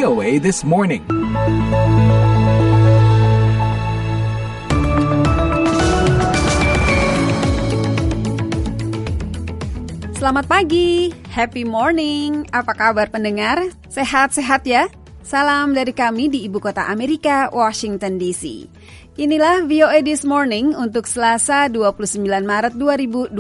VOA This Morning. Selamat pagi, happy morning. Apa kabar pendengar? Sehat-sehat ya? Salam dari kami di ibu kota Amerika, Washington DC. Inilah VOA This Morning untuk Selasa 29 Maret 2022.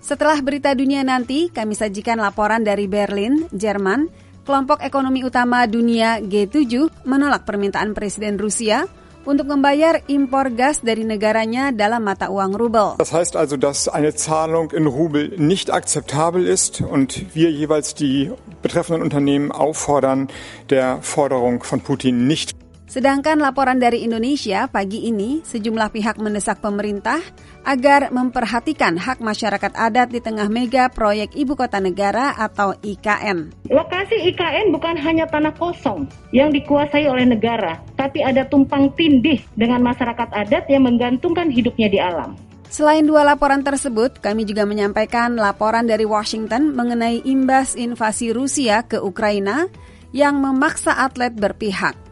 Setelah berita dunia nanti, kami sajikan laporan dari Berlin, Jerman. Kelompok ekonomi utama dunia G7 menolak permintaan Presiden Rusia untuk membayar impor gas dari negaranya dalam mata uang Rubel. Das heißt also, dass eine Zahlung in Rubel nicht akzeptabel ist und wir jeweils die betreffenden Unternehmen auffordern, der Forderung von Putin nicht. Sedangkan laporan dari Indonesia pagi ini, sejumlah pihak mendesak pemerintah agar memperhatikan hak masyarakat adat di tengah mega proyek Ibu Kota Negara atau IKN. Lokasi IKN bukan hanya tanah kosong yang dikuasai oleh negara, tapi ada tumpang tindih dengan masyarakat adat yang menggantungkan hidupnya di alam. Selain dua laporan tersebut, kami juga menyampaikan laporan dari Washington mengenai imbas invasi Rusia ke Ukraina yang memaksa atlet berpihak.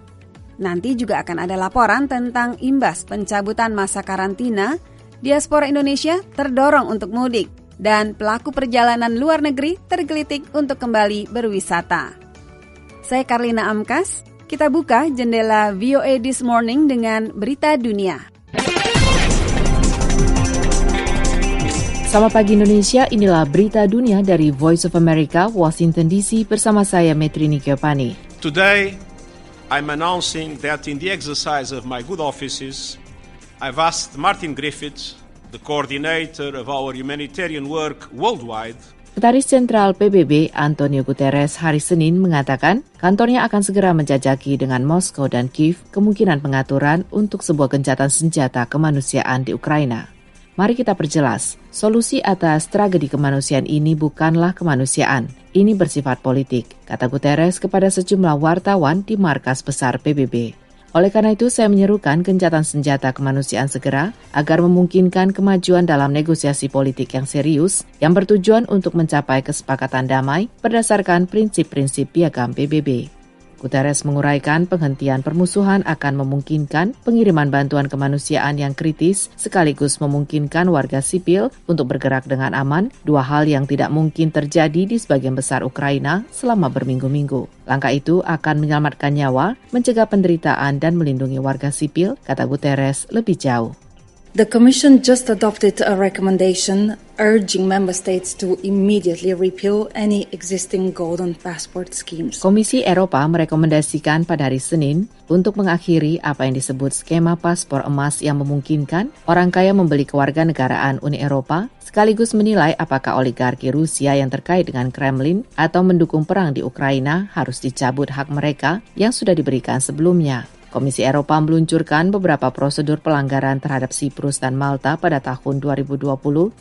Nanti juga akan ada laporan tentang imbas pencabutan masa karantina, diaspora Indonesia terdorong untuk mudik, dan pelaku perjalanan luar negeri tergelitik untuk kembali berwisata. Saya Karlina Amkas, kita buka jendela VOA This Morning dengan berita dunia. Selamat pagi Indonesia, inilah berita dunia dari Voice of America, Washington DC bersama saya Metrini Kiopani. Today, I'm announcing that in the exercise of my good offices, I've asked Martin Griffiths, the coordinator of our humanitarian work worldwide. Sekretaris Jenderal PBB Antonio Guterres hari Senin mengatakan kantornya akan segera menjajaki dengan Moskow dan Kiev kemungkinan pengaturan untuk sebuah gencatan senjata kemanusiaan di Ukraina. Mari kita perjelas, solusi atas tragedi kemanusiaan ini bukanlah kemanusiaan. Ini bersifat politik, kata Guterres kepada sejumlah wartawan di markas besar PBB. Oleh karena itu, saya menyerukan gencatan senjata kemanusiaan segera agar memungkinkan kemajuan dalam negosiasi politik yang serius yang bertujuan untuk mencapai kesepakatan damai berdasarkan prinsip-prinsip piagam PBB. Guterres menguraikan penghentian permusuhan akan memungkinkan pengiriman bantuan kemanusiaan yang kritis sekaligus memungkinkan warga sipil untuk bergerak dengan aman, dua hal yang tidak mungkin terjadi di sebagian besar Ukraina selama berminggu-minggu. Langkah itu akan menyelamatkan nyawa, mencegah penderitaan dan melindungi warga sipil, kata Guterres lebih jauh. The Commission just adopted a recommendation urging member states to immediately repeal any existing golden passport schemes. Komisi Eropa merekomendasikan pada hari Senin untuk mengakhiri apa yang disebut skema paspor emas yang memungkinkan orang kaya membeli kewarganegaraan Uni Eropa, sekaligus menilai apakah oligarki Rusia yang terkait dengan Kremlin atau mendukung perang di Ukraina harus dicabut hak mereka yang sudah diberikan sebelumnya. Komisi Eropa meluncurkan beberapa prosedur pelanggaran terhadap Siprus dan Malta pada tahun 2020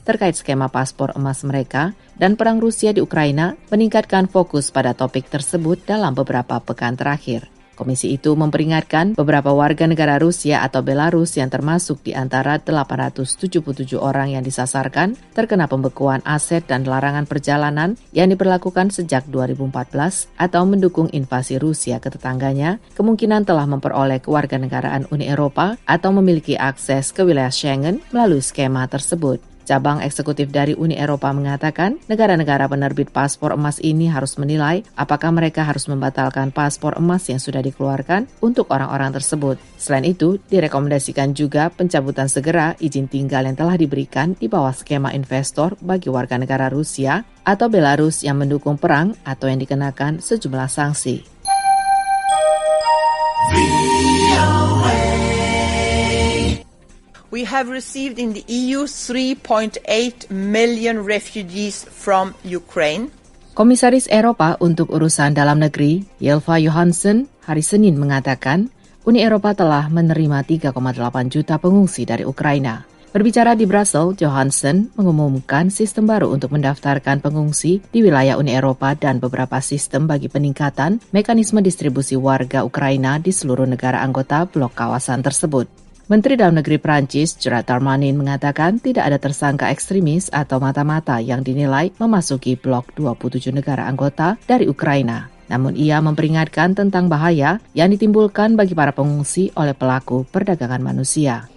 terkait skema paspor emas mereka, dan perang Rusia di Ukraina meningkatkan fokus pada topik tersebut dalam beberapa pekan terakhir. Komisi itu memperingatkan beberapa warga negara Rusia atau Belarus yang termasuk di antara 877 orang yang disasarkan terkena pembekuan aset dan larangan perjalanan yang diberlakukan sejak 2014 atau mendukung invasi Rusia ke tetangganya, kemungkinan telah memperoleh kewarganegaraan Uni Eropa atau memiliki akses ke wilayah Schengen melalui skema tersebut. Cabang eksekutif dari Uni Eropa mengatakan negara-negara penerbit paspor emas ini harus menilai apakah mereka harus membatalkan paspor emas yang sudah dikeluarkan untuk orang-orang tersebut. Selain itu, direkomendasikan juga pencabutan segera izin tinggal yang telah diberikan di bawah skema investor bagi warga negara Rusia atau Belarus yang mendukung perang atau yang dikenakan sejumlah sanksi. We have received in the EU 3.8 million refugees from Ukraine. Komisaris Eropa untuk urusan dalam negeri, Ylva Johansson, hari Senin mengatakan Uni Eropa telah menerima 3,8 juta pengungsi dari Ukraina. Berbicara di Brussels, Johansson mengumumkan sistem baru untuk mendaftarkan pengungsi di wilayah Uni Eropa dan beberapa sistem bagi peningkatan mekanisme distribusi warga Ukraina di seluruh negara anggota blok kawasan tersebut. Menteri Dalam Negeri Prancis, Gerard Darmanin, mengatakan tidak ada tersangka ekstremis atau mata-mata yang dinilai memasuki blok 27 negara anggota dari Ukraina. Namun ia memperingatkan tentang bahaya yang ditimbulkan bagi para pengungsi oleh pelaku perdagangan manusia.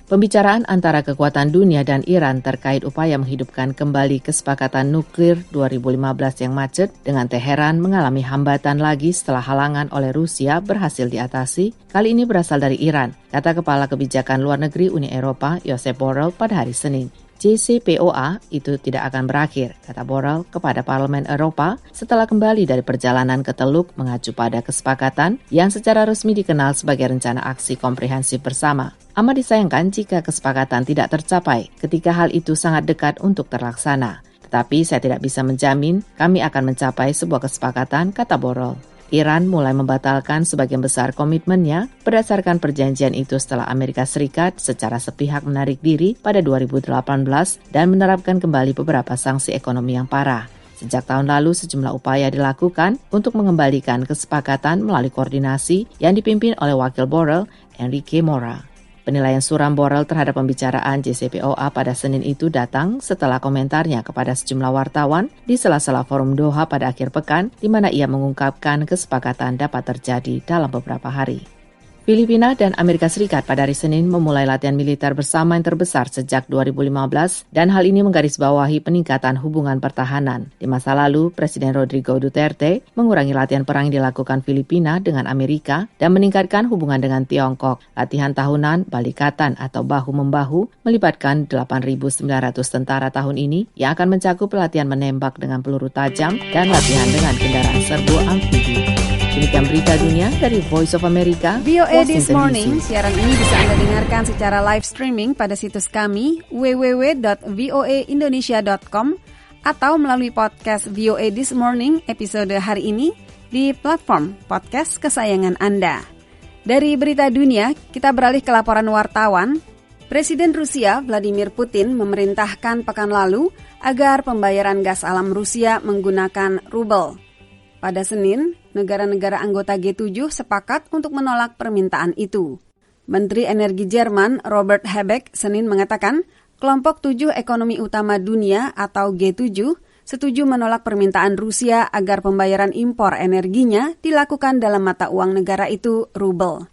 Pembicaraan antara kekuatan dunia dan Iran terkait upaya menghidupkan kembali kesepakatan nuklir 2015 yang macet dengan Teheran mengalami hambatan lagi setelah halangan oleh Rusia berhasil diatasi. Kali ini berasal dari Iran, kata Kepala Kebijakan Luar Negeri Uni Eropa, Josep Borrell pada hari Senin. JCPOA itu tidak akan berakhir, kata Borrell kepada Parlemen Eropa setelah kembali dari perjalanan ke Teluk mengacu pada kesepakatan yang secara resmi dikenal sebagai Rencana Aksi Komprehensif Bersama. Amat disayangkan jika kesepakatan tidak tercapai ketika hal itu sangat dekat untuk terlaksana. Tetapi saya tidak bisa menjamin kami akan mencapai sebuah kesepakatan, kata Borrell. Iran mulai membatalkan sebagian besar komitmennya berdasarkan perjanjian itu setelah Amerika Serikat secara sepihak menarik diri pada 2018 dan menerapkan kembali beberapa sanksi ekonomi yang parah. Sejak tahun lalu sejumlah upaya dilakukan untuk mengembalikan kesepakatan melalui koordinasi yang dipimpin oleh Wakil Borrell, Enrique Mora. Penilaian suram Borrell terhadap pembicaraan JCPOA pada Senin itu datang setelah komentarnya kepada sejumlah wartawan di sela-sela forum Doha pada akhir pekan, di mana ia mengungkapkan kesepakatan dapat terjadi dalam beberapa hari. Filipina dan Amerika Serikat pada hari Senin memulai latihan militer bersama yang terbesar sejak 2015 dan hal ini menggarisbawahi peningkatan hubungan pertahanan. Di masa lalu, Presiden Rodrigo Duterte mengurangi latihan perang yang dilakukan Filipina dengan Amerika dan meningkatkan hubungan dengan Tiongkok. Latihan tahunan Balikatan atau Bahu-Membahu melibatkan 8.900 tentara tahun ini yang akan mencakup pelatihan menembak dengan peluru tajam dan latihan dengan kendaraan serbu amfibi. Demikian berita dunia dari Voice of America, VOA This Morning. Siaran ini bisa Anda dengarkan secara live streaming pada situs kami www.voaindonesia.com atau melalui podcast VOA This Morning episode hari ini di platform podcast kesayangan Anda. Dari berita dunia, kita beralih ke laporan wartawan. Presiden Rusia Vladimir Putin memerintahkan pekan lalu agar pembayaran gas alam Rusia menggunakan rubel. Pada Senin, negara-negara anggota G7 sepakat untuk menolak permintaan itu. Menteri Energi Jerman Robert Habeck Senin mengatakan, kelompok 7 ekonomi utama dunia atau G7 setuju menolak permintaan Rusia agar pembayaran impor energinya dilakukan dalam mata uang negara itu, rubel.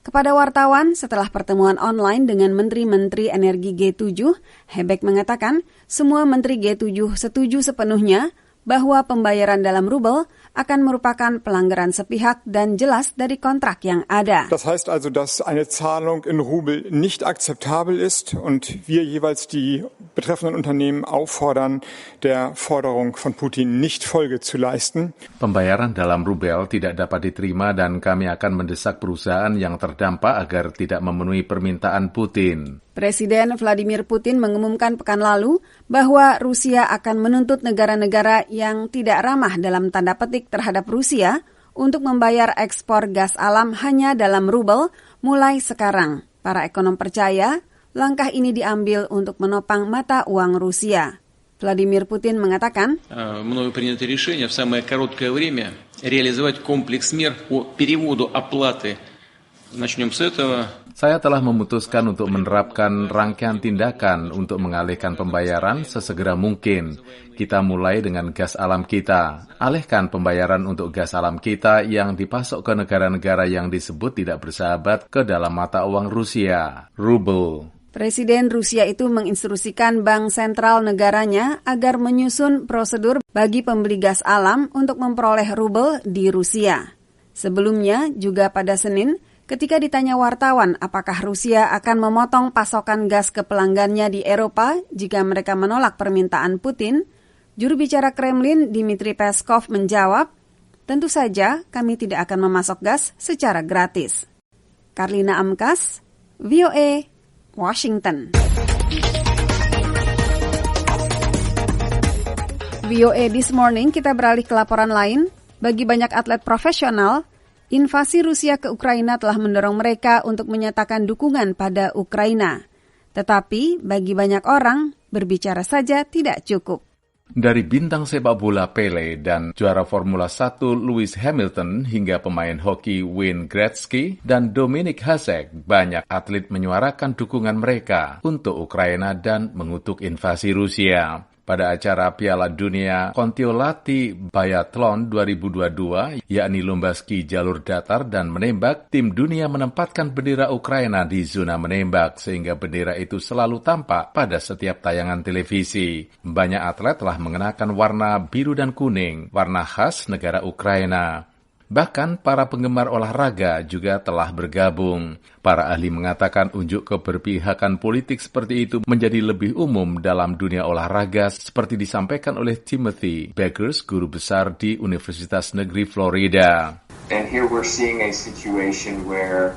Kepada wartawan setelah pertemuan online dengan menteri-menteri energi G7, Habeck mengatakan semua menteri G7 setuju sepenuhnya bahwa pembayaran dalam rubel akan merupakan pelanggaran sepihak dan jelas dari kontrak yang ada. Das heißt also, dass eine Zahlung in Rubel nicht akzeptabel ist und wir jeweils die betreffenden Unternehmen auffordern, der Forderung von Putin nicht Folge zu leisten. Pembayaran dalam rubel tidak dapat diterima dan kami akan mendesak perusahaan yang terdampak agar tidak memenuhi permintaan Putin. Presiden Vladimir Putin mengumumkan pekan lalu bahwa Rusia akan menuntut negara-negara yang tidak ramah dalam tanda petik terhadap Rusia untuk membayar ekspor gas alam hanya dalam rubel mulai sekarang. Para ekonom percaya langkah ini diambil untuk menopang mata uang Rusia. Vladimir Putin mengatakan, мною принято решение в самое короткое время реализовать комплекс мер по переводу оплаты. Начнем с этого. Saya telah memutuskan untuk menerapkan rangkaian tindakan untuk mengalihkan pembayaran sesegera mungkin. Kita mulai dengan gas alam kita. Alihkan pembayaran untuk gas alam kita yang dipasok ke negara-negara yang disebut tidak bersahabat ke dalam mata uang Rusia, rubel. Presiden Rusia itu menginstruksikan bank sentral negaranya agar menyusun prosedur bagi pembeli gas alam untuk memperoleh rubel di Rusia. Sebelumnya, juga pada Senin, ketika ditanya wartawan apakah Rusia akan memotong pasokan gas ke pelanggannya di Eropa jika mereka menolak permintaan Putin, juru bicara Kremlin Dmitry Peskov menjawab, tentu saja kami tidak akan memasok gas secara gratis. Karlina Amkas, VOA, Washington. VOA This Morning, kita beralih ke laporan lain. Bagi banyak atlet profesional, invasi Rusia ke Ukraina telah mendorong mereka untuk menyatakan dukungan pada Ukraina. Tetapi bagi banyak orang, berbicara saja tidak cukup. Dari bintang sepak bola Pele dan juara Formula 1 Lewis Hamilton hingga pemain hoki Wayne Gretzky dan Dominik Hasek, banyak atlet menyuarakan dukungan mereka untuk Ukraina dan mengutuk invasi Rusia. pada acara Piala Dunia Kontiolahti Biathlon 2022, yakni lomba ski jalur datar dan menembak, tim dunia menempatkan bendera Ukraina di zona menembak, sehingga bendera itu selalu tampak pada setiap tayangan televisi. Banyak atlet telah mengenakan warna biru dan kuning, warna khas negara Ukraina. Bahkan para penggemar olahraga juga telah bergabung. Para ahli mengatakan unjuk keberpihakan politik seperti itu menjadi lebih umum dalam dunia olahraga, seperti disampaikan oleh Timothy Beggars, guru besar di Universitas Negeri Florida. And here we're seeing a situation where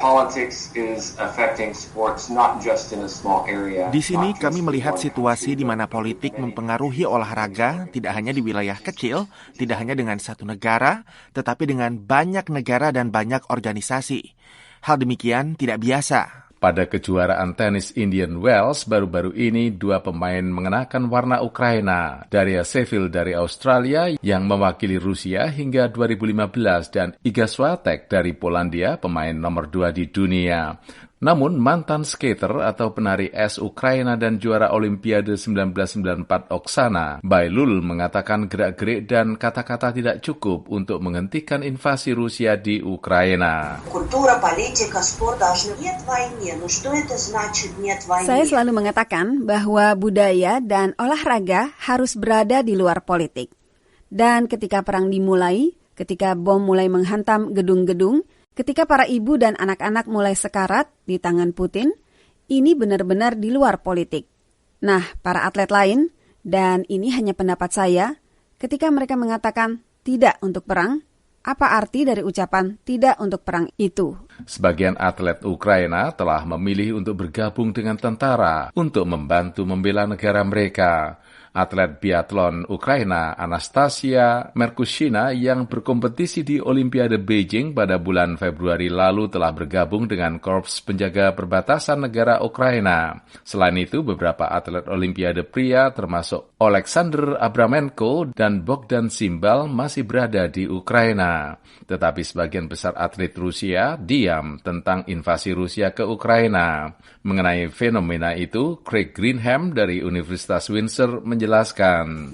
politics is affecting sports not just in a small area. Di sini kami melihat situasi di mana politik mempengaruhi olahraga tidak hanya di wilayah kecil, tidak hanya dengan satu negara, tetapi dengan banyak negara dan banyak organisasi. Hal demikian tidak biasa. Pada kejuaraan tenis Indian Wells baru-baru ini, 2 pemain mengenakan warna Ukraina. Daria Sheffield dari Australia yang mewakili Rusia hingga 2015 dan Iga Swiatek dari Polandia, pemain nomor 2 di dunia. Namun mantan skater atau penari es Ukraina dan juara Olimpiade 1994 Oksana Bailul mengatakan gerak-gerik dan kata-kata tidak cukup untuk menghentikan invasi Rusia di Ukraina. Saya selalu mengatakan bahwa budaya dan olahraga harus berada di luar politik. Dan ketika perang dimulai, ketika bom mulai menghantam gedung-gedung, ketika para ibu dan anak-anak mulai sekarat di tangan Putin, ini benar-benar di luar politik. Nah, para atlet lain, dan ini hanya pendapat saya, ketika mereka mengatakan tidak untuk perang, apa arti dari ucapan tidak untuk perang itu? Sebagian atlet Ukraina telah memilih untuk bergabung dengan tentara untuk membantu membela negara mereka. Atlet biathlon Ukraina Anastasia Merkushina yang berkompetisi di Olimpiade Beijing pada bulan Februari lalu telah bergabung dengan Korps Penjaga Perbatasan Negara Ukraina. Selain itu, beberapa atlet Olimpiade pria termasuk Oleksandr Abramenko dan Bogdan Simbal masih berada di Ukraina. Tetapi sebagian besar atlet Rusia diam tentang invasi Rusia ke Ukraina. Mengenai fenomena itu, Craig Greenham dari Universitas Windsor menjelaskan.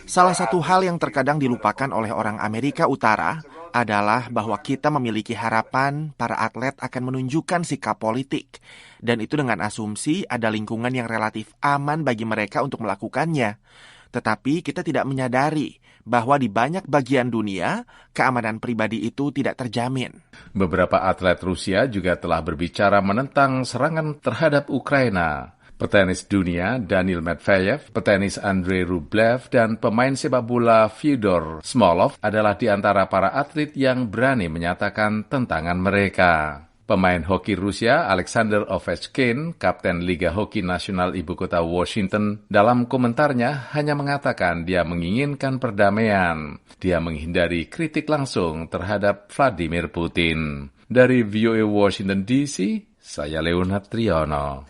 Salah satu hal yang terkadang dilupakan oleh orang Amerika Utara adalah bahwa kita memiliki harapan para atlet akan menunjukkan sikap politik. Dan itu dengan asumsi ada lingkungan yang relatif aman bagi mereka untuk melakukannya. Tetapi kita tidak menyadari bahwa di banyak bagian dunia, keamanan pribadi itu tidak terjamin. Beberapa atlet Rusia juga telah berbicara menentang serangan terhadap Ukraina. Petenis dunia Daniil Medvedev, petenis Andrei Rublev, dan pemain sepak bola Fyodor Smolov adalah di antara para atlet yang berani menyatakan tentangan mereka. Pemain hoki Rusia Alexander Ovechkin, kapten Liga Hoki Nasional Ibu Kota Washington, dalam komentarnya hanya mengatakan dia menginginkan perdamaian. Dia menghindari kritik langsung terhadap Vladimir Putin. Dari VOA Washington DC, saya Leonard Triono.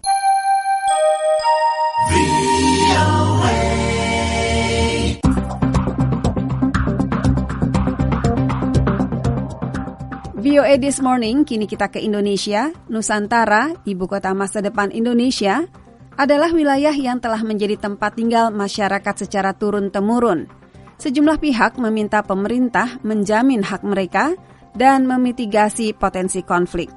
VOA This Morning, kini kita ke Indonesia. Nusantara, ibu kota masa depan Indonesia, adalah wilayah yang telah menjadi tempat tinggal masyarakat secara turun-temurun. Sejumlah pihak meminta pemerintah menjamin hak mereka dan memitigasi potensi konflik.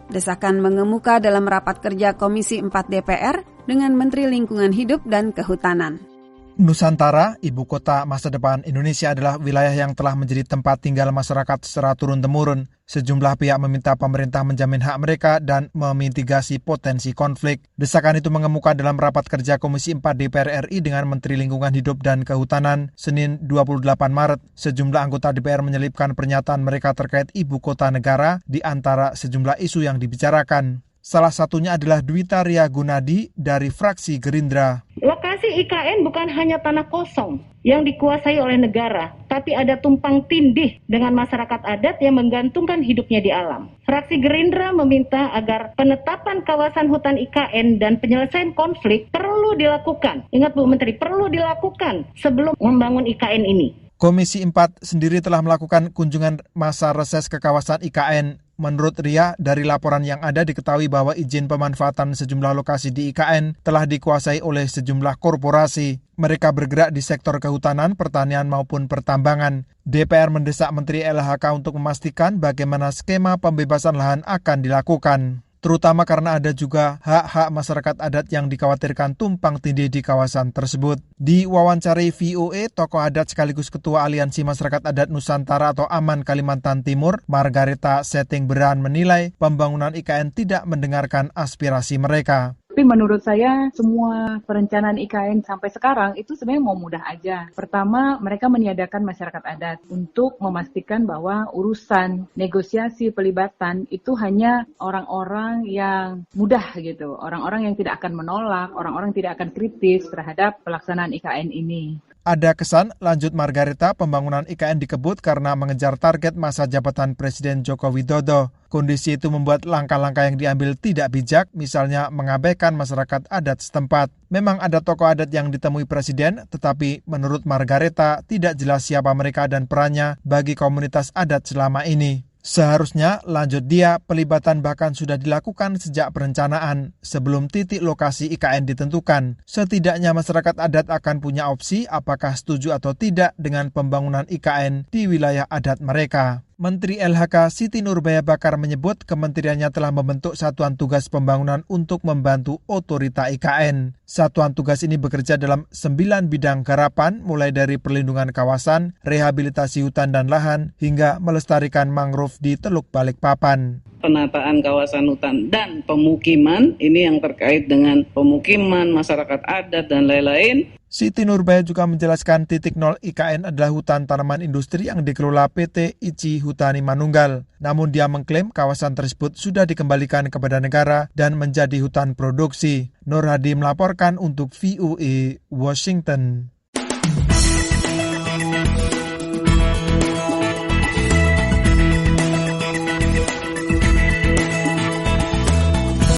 Desakan mengemuka dalam rapat kerja Komisi 4 DPR dengan Menteri Lingkungan Hidup dan Kehutanan. Nusantara, ibu kota masa depan Indonesia adalah wilayah yang telah menjadi tempat tinggal masyarakat secara turun-temurun. Sejumlah pihak meminta pemerintah menjamin hak mereka dan memitigasi potensi konflik. Desakan itu mengemuka dalam rapat kerja Komisi 4 DPR RI dengan Menteri Lingkungan Hidup dan Kehutanan, Senin 28 Maret. Sejumlah anggota DPR menyelipkan pernyataan mereka terkait ibu kota negara di antara sejumlah isu yang dibicarakan. Salah satunya adalah Dwita Ria Gunadi dari fraksi Gerindra. Lokasi IKN bukan hanya tanah kosong yang dikuasai oleh negara, tapi ada tumpang tindih dengan masyarakat adat yang menggantungkan hidupnya di alam. Fraksi Gerindra meminta agar penetapan kawasan hutan IKN dan penyelesaian konflik perlu dilakukan. Ingat Bu Menteri, perlu dilakukan sebelum membangun IKN ini. Komisi 4 sendiri telah melakukan kunjungan masa reses ke kawasan IKN. Menurut Ria, dari laporan yang ada diketahui bahwa izin pemanfaatan sejumlah lokasi di IKN telah dikuasai oleh sejumlah korporasi. Mereka bergerak di sektor kehutanan, pertanian maupun pertambangan. DPR mendesak Menteri LHK untuk memastikan bagaimana skema pembebasan lahan akan dilakukan. Terutama karena ada juga hak-hak masyarakat adat yang dikhawatirkan tumpang tindih di kawasan tersebut. Di wawancari VOA, tokoh adat sekaligus Ketua Aliansi Masyarakat Adat Nusantara atau AMAN Kalimantan Timur, Margareta Settingberan menilai pembangunan IKN tidak mendengarkan aspirasi mereka. Tapi menurut saya semua perencanaan IKN sampai sekarang itu sebenarnya mau mudah aja. Pertama, mereka meniadakan masyarakat adat untuk memastikan bahwa urusan negosiasi pelibatan itu hanya orang-orang yang mudah gitu. Orang-orang yang tidak akan menolak, orang-orang tidak akan kritis terhadap pelaksanaan IKN ini. Ada kesan, lanjut Margareta, pembangunan IKN dikebut karena mengejar target masa jabatan Presiden Joko Widodo. Kondisi itu membuat langkah-langkah yang diambil tidak bijak, misalnya mengabaikan masyarakat adat setempat. Memang ada tokoh adat yang ditemui Presiden, tetapi menurut Margareta tidak jelas siapa mereka dan perannya bagi komunitas adat selama ini. Seharusnya, lanjut dia, pelibatan bahkan sudah dilakukan sejak perencanaan, sebelum titik lokasi IKN ditentukan. Setidaknya masyarakat adat akan punya opsi apakah setuju atau tidak dengan pembangunan IKN di wilayah adat mereka. Menteri LHK Siti Nurbaya Bakar menyebut kementeriannya telah membentuk Satuan Tugas Pembangunan untuk membantu otorita IKN. Satuan tugas ini bekerja dalam 9 bidang garapan, mulai dari perlindungan kawasan, rehabilitasi hutan dan lahan, hingga melestarikan mangrove di Teluk Balikpapan. Penataan kawasan hutan dan pemukiman, ini yang terkait dengan pemukiman, masyarakat adat, dan lain-lain. Siti Nurbaya juga menjelaskan titik nol IKN adalah hutan tanaman industri yang dikelola PT ICI Hutani Manunggal. Namun dia mengklaim kawasan tersebut sudah dikembalikan kepada negara dan menjadi hutan produksi. Nur Hadi melaporkan untuk VOA Washington.